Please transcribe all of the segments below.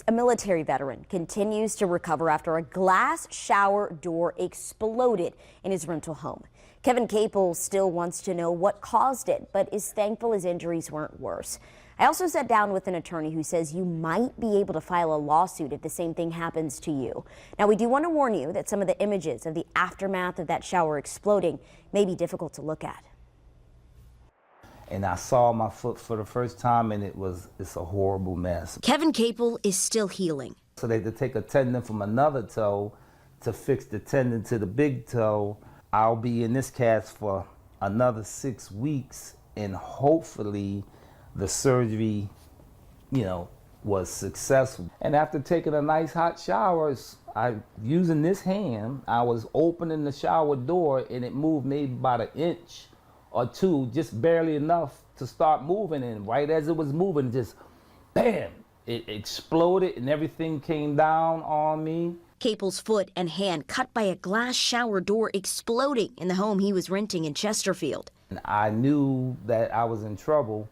A military veteran continues to recover after a glass shower door exploded in his rental home. Kevin Capel still wants to know what caused it, but is thankful his injuries weren't worse. I also sat down with an attorney who says you might be able to file a lawsuit if the same thing happens to you. Now, we do want to warn you that some of the images of the aftermath of that shower exploding may be difficult to look at. And I saw my foot for the first time, and it's a horrible mess. Kevin Capel is still healing. So they had to take a tendon from another toe to fix the tendon to the big toe. I'll be in this cast for another 6 weeks, and hopefully the surgery, was successful. And after taking a nice hot shower, using this hand, I was opening the shower door, and it moved maybe about an inch or two, just barely enough to start moving, and right as it was moving, just bam, it exploded and everything came down on me. Capel's foot and hand cut by a glass shower door exploding in the home he was renting in Chesterfield. And I knew that I was in trouble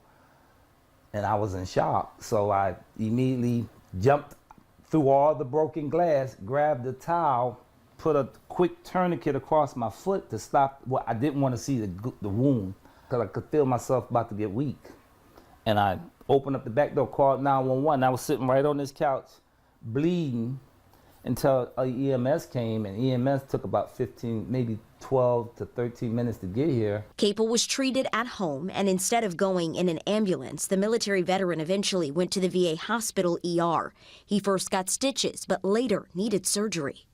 and I was in shock, so I immediately jumped through all the broken glass, grabbed the towel, put a quick tourniquet across my foot to stop. Well, I didn't want to see the wound because I could feel myself about to get weak. And I opened up the back door, called 911. I was sitting right on this couch, bleeding, until EMS came, and EMS took about 15, maybe 12 to 13 minutes to get here. Capel was treated at home, and instead of going in an ambulance, the military veteran eventually went to the VA hospital ER. He first got stitches, but later needed surgery.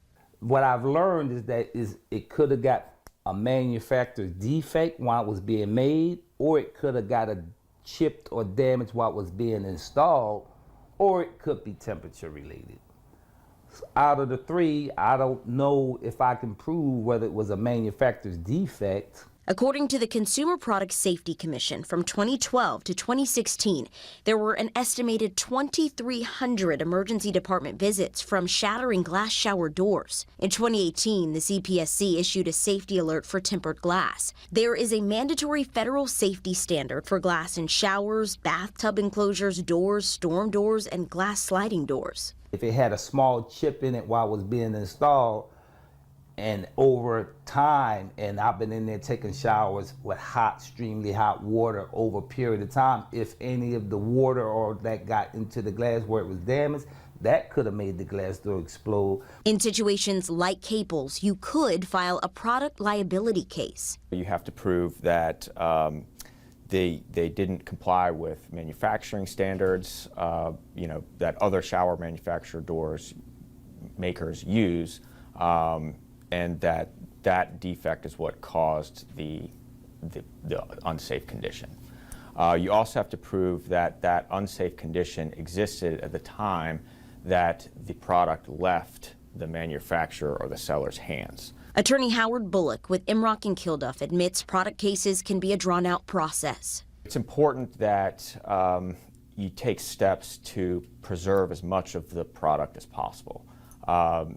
What I've learned is that it could have got a manufacturer's defect while it was being made, or it could have got a chipped or damaged while it was being installed, or it could be temperature related. So out of the three, I don't know if I can prove whether it was a manufacturer's defect. According to the Consumer Product Safety Commission, from 2012 to 2016, there were an estimated 2,300 emergency department visits from shattering glass shower doors. In 2018, the CPSC issued a safety alert for tempered glass. There is a mandatory federal safety standard for glass in showers, bathtub enclosures, doors, storm doors, and glass sliding doors. If it had a small chip in it while it was being installed, and over time, and I've been in there taking showers with extremely hot water over a period of time, if any of the water or that got into the glass where it was damaged, that could have made the glass door explode. In situations like Capel's, you could file a product liability case. You have to prove that they didn't comply with manufacturing standards, that other shower manufacturer doors makers use, and that defect is what caused the unsafe condition. You also have to prove that unsafe condition existed at the time that the product left the manufacturer or the seller's hands. Attorney Howard Bullock with Imrock and Kilduff admits product cases can be a drawn-out process. It's important that you take steps to preserve as much of the product as possible.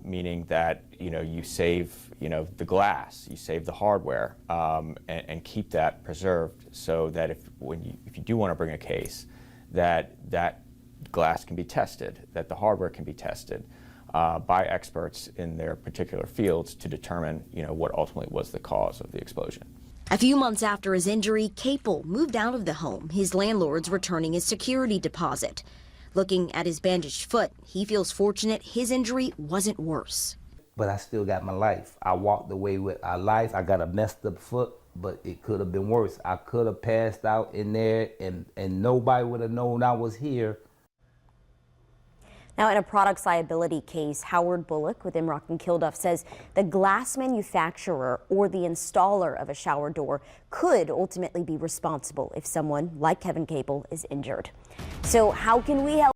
Meaning that you save the glass, you save the hardware, and keep that preserved so that if you do want to bring a case, that glass can be tested, that the hardware can be tested by experts in their particular fields to determine what ultimately was the cause of the explosion. A few months after his injury, Capel moved out of the home, his landlords returning his security deposit. Looking at his bandaged foot, he feels fortunate his injury wasn't worse. But I still got my life. I walked away with a life. I got a messed up foot, but it could have been worse. I could have passed out in there and nobody would have known I was here. Now, in a products liability case, Howard Bullock with Imrock and Kilduff says the glass manufacturer or the installer of a shower door could ultimately be responsible if someone like Kevin Capel is injured. So how can we help?